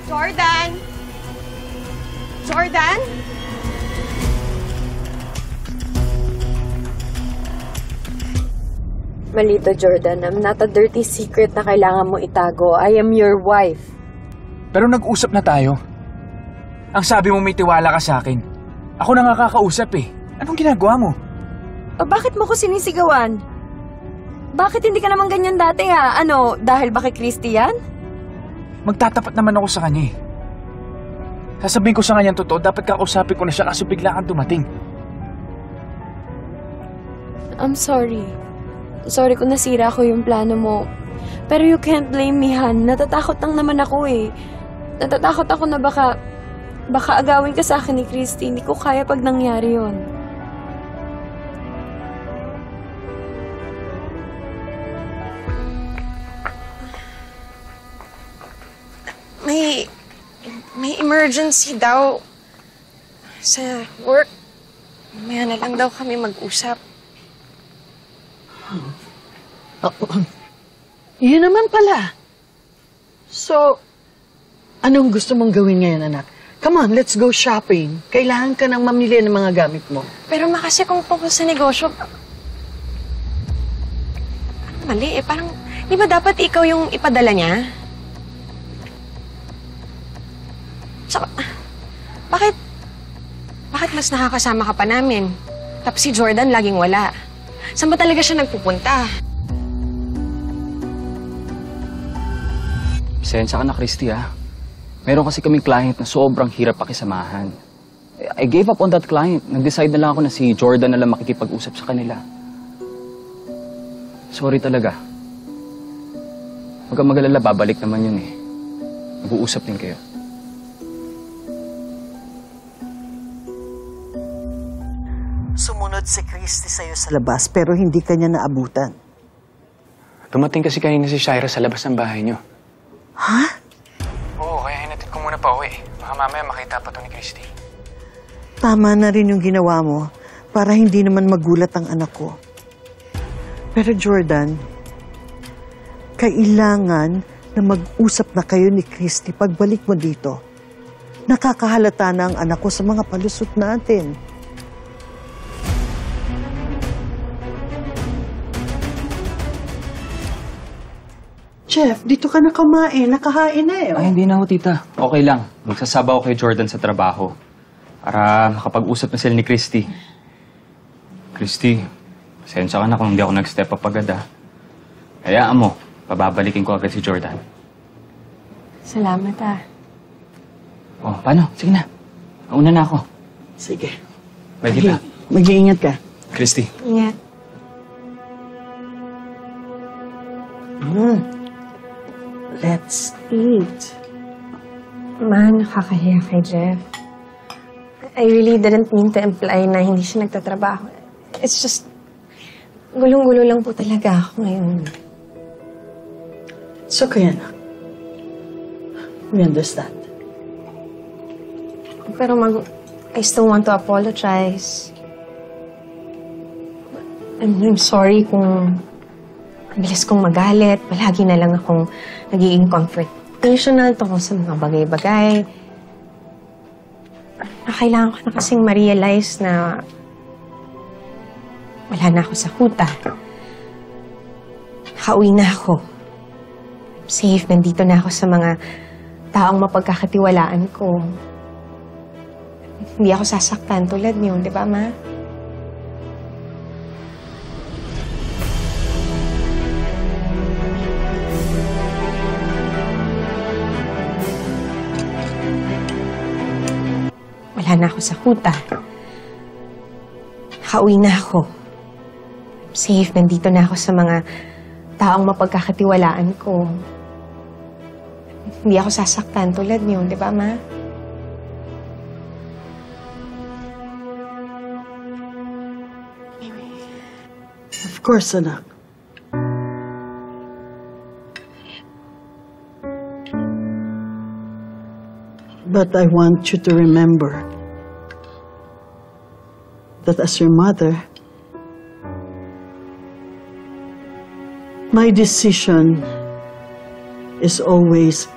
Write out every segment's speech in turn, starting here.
Jordan! Jordan? Malito, Jordan. I'm not a dirty secret na kailangan mo itago. I am your wife. Pero nag-usap na tayo. Ang sabi mo may tiwala ka sa akin. Ako na nga kakausap eh. Anong ginagawa mo? O bakit mo ko sinisigawan? Bakit hindi ka naman ganyan dati ha? Ano, dahil ba kay Christy yan? Magtatapat naman ako sa kanya eh. Sasabihin ko sa kanya totoo, dapat kakausapin ko na siya kaso bigla kang dumating. I'm sorry. Sorry kung nasira ko yung plano mo. Pero you can't blame me, Han. Natatakot lang naman ako eh. Natatakot ako na baka agawin ka sa akin ni Christy. Hindi ko kaya pag nangyari yon. May emergency daw sa work. Mamaya na lang daw kami mag-usap. Yun naman pala. So, anong gusto mong gawin ngayon, anak? Come on, let's go shopping. Kailangan ka nang mamili ng mga gamit mo. Pero kasi kung tungkol sa negosyo, mali eh. Parang, di ba dapat ikaw yung ipadala niya? Tsaka, bakit mas nakakasama ka pa namin? Tapos si Jordan laging wala. Saan ba talaga siya nagpupunta? Pasensya ka na, Christy, ha? Meron kasi kaming client na sobrang hirap pakisamahan. I gave up on that client. Nag-decide na lang ako na si Jordan na lang makikipag-usap sa kanila. Sorry talaga. Huwag kang mag-alala, babalik naman yun eh. Mag-uusap din kayo. Sumunod si Christy sa'yo sa labas pero hindi ka niya naabutan. Dumating kasi kanina si Shira sa labas ng bahay niyo. Ha? Oo, kaya hinatid ko muna pa uwi. Baka mamaya makita pa to ni Christy. Tama na rin yung ginawa mo para hindi naman magulat ang anak ko. Pero Jordan, kailangan na mag-usap na kayo ni Christy pagbalik mo dito. Nakakahalata na ang anak ko sa mga palusot natin. Jeff, dito ka na kumain. Nakahain na eh. Ay, hindi na ho, tita. Okay lang. Magsasabaw kay Jordan sa trabaho. Para makapag-usap na sila ni Christy. Christy, pasensya ka na kung hindi ako nag-step up agad, ha. Hayaan mo, pababalikin ko agad si Jordan. Salamat ah. Oh, paano? Sige na. Nauna na ako. Sige. Pwede pa. Mag-iingat ka. Christy. Ingat. Let's eat. Man, nakakahiya kay Jeff. I really didn't mean to imply na hindi siya nagtatrabaho. It's just, gulong-gulo lang po talaga ako ngayon. It's okay, anak. We understand. Pero I still want to apologize. I'm sorry kung ang bilis kong magalit. Palagi na lang akong nagiging confrontational tungkol sa mga bagay-bagay. Kailangan ko na kasing ma-realize na wala na ako sa kuta. Nakauwi na ako. Safe, nandito na ako sa mga taong mapagkakatiwalaan ko. Hindi ako sasaktan tulad niyo, di ba, Ma? Wala na ako sa kuta. Nakauwi na ako. Safe, nandito na ako sa mga taong mapagkakatiwalaan ko. Hindi ako sasaktan tulad niyo, di ba, Ma? Of course, anak. But I want you to remember that as your mother, my decision is always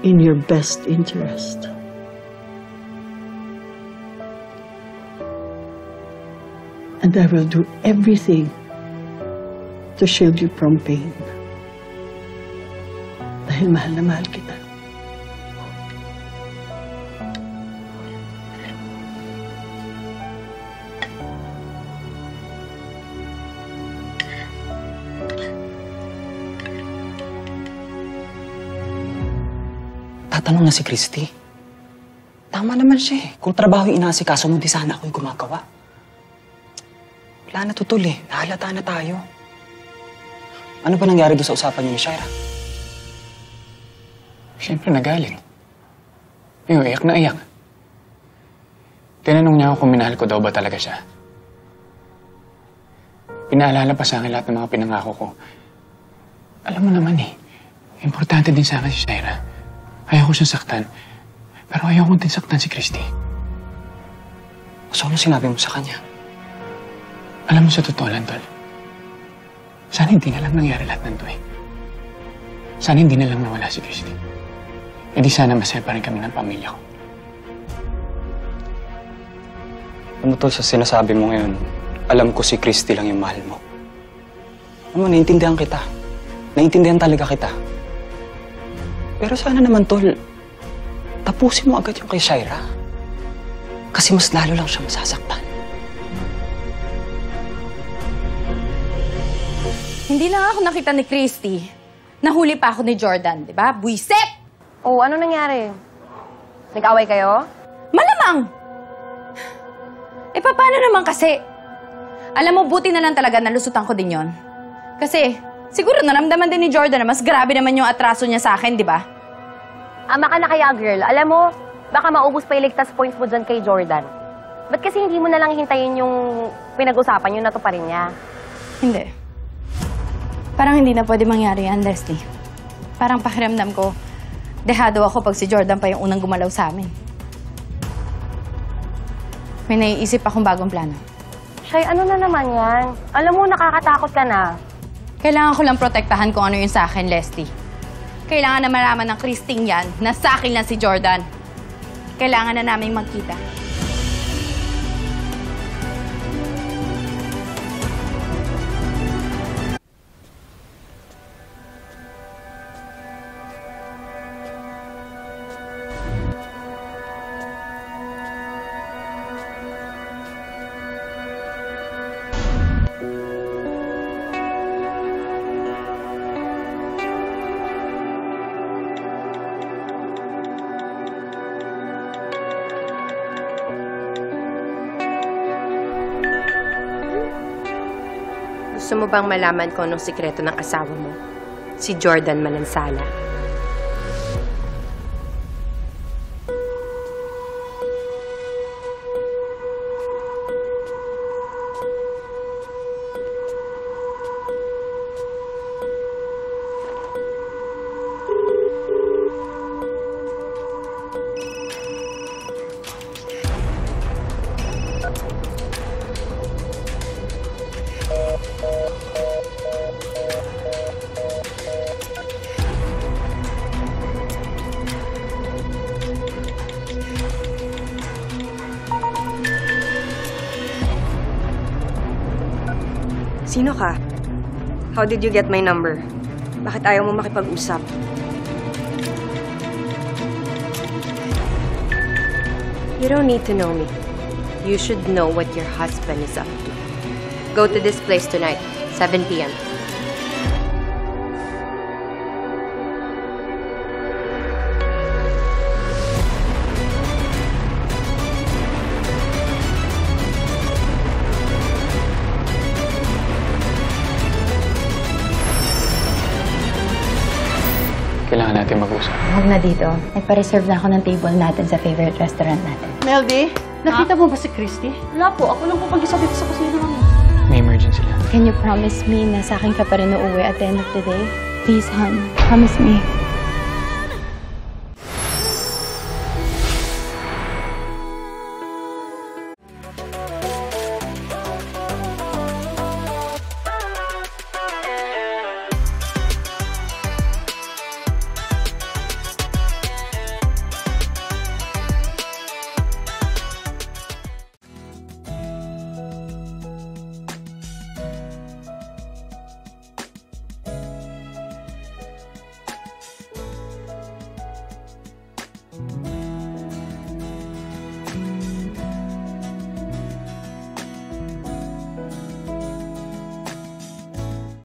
in your best interest. And I will do everything to shield you from pain. Dahil mahal na mahal kita. Tatanong na si Christy. Tama naman siya eh. Kung trabaho yung inaasikaso mo, di sana ako'y gumagawa. Wala na tutol eh. Nahalata na tayo. Ano ba nangyari doon sa usapan niyo ni Shaira? Siyempre nagalit. Yung iyak na iyak. Tinanong niya ako kung minahal ko daw ba talaga siya. Pinaalala pa sa akin lahat ng mga pinangako ko. Alam mo naman eh, importante din sa akin si Shaira. Ayaw ko siyang saktan. Pero ayaw ko din saktan si Christy. So ano sinabi mo sa kanya? Alam mo sa totoo lang, Tol. Sana hindi na lang nangyari lahat ng to eh. Sana hindi na lang nawala si Christy. E di sana masaya pa rin kami ng pamilya ko. Ano tol, sa sinasabi mo ngayon, alam ko si Christy lang yung mahal mo. Ano, naiintindihan kita. Naiintindihan talaga kita. Pero sana naman, tol, tapusin mo agad yung kay Shaira. Kasi mas lalo lang siya masasaktan. Hindi lang ako nakita ni Christy. Nahuli pa ako ni Jordan, di ba? Buisit! Oh, ano nangyari? Nag-away kayo? Malamang! Eh, paano naman kasi? Alam mo, buti na lang talaga nalusutan ko din yon. Kasi, siguro naramdaman din ni Jordan na mas grabe naman yung atraso niya sa akin, di ba? Ama ka na kaya, girl. Alam mo, baka maubos pa yung ligtas points mo dyan kay Jordan. Ba't kasi hindi mo na lang hintayin yung pinag-usapan yung natuparin niya? Hindi. Parang hindi na pwede mangyari yan, Leslie. Parang pakiramdam ko, dehado ako pag si Jordan pa yung unang gumalaw sa amin. May naiisip akong bagong plano. Shay, ano na naman yan? Alam mo, nakakatakot ka na. Kailangan ko lang protektahan kung ano yung sa akin, Leslie. Kailangan na malaman ng Christine yan na sa akin lang si Jordan. Kailangan na namin magkita. Gusto mo bang malaman ko anong sikreto ng asawa mo? Si Jordan Manansala. Sino ka? How did you get my number? Bakit ayaw mo makipag-usap? You don't need to know me. You should know what your husband is up to. Go to this place tonight, 7 p.m. Kailangan natin mag-usap. Huwag na dito. Nagpa-reserve na ako ng table natin sa favorite restaurant natin. Meldy, nakita mo ba si Christy? Wala po. Ako lang po pag-isa dito sa kusina kami. May emergency lang. Can you promise me na sa akin ka pa rin uuwi at the end of the day? Please, hon. Promise me.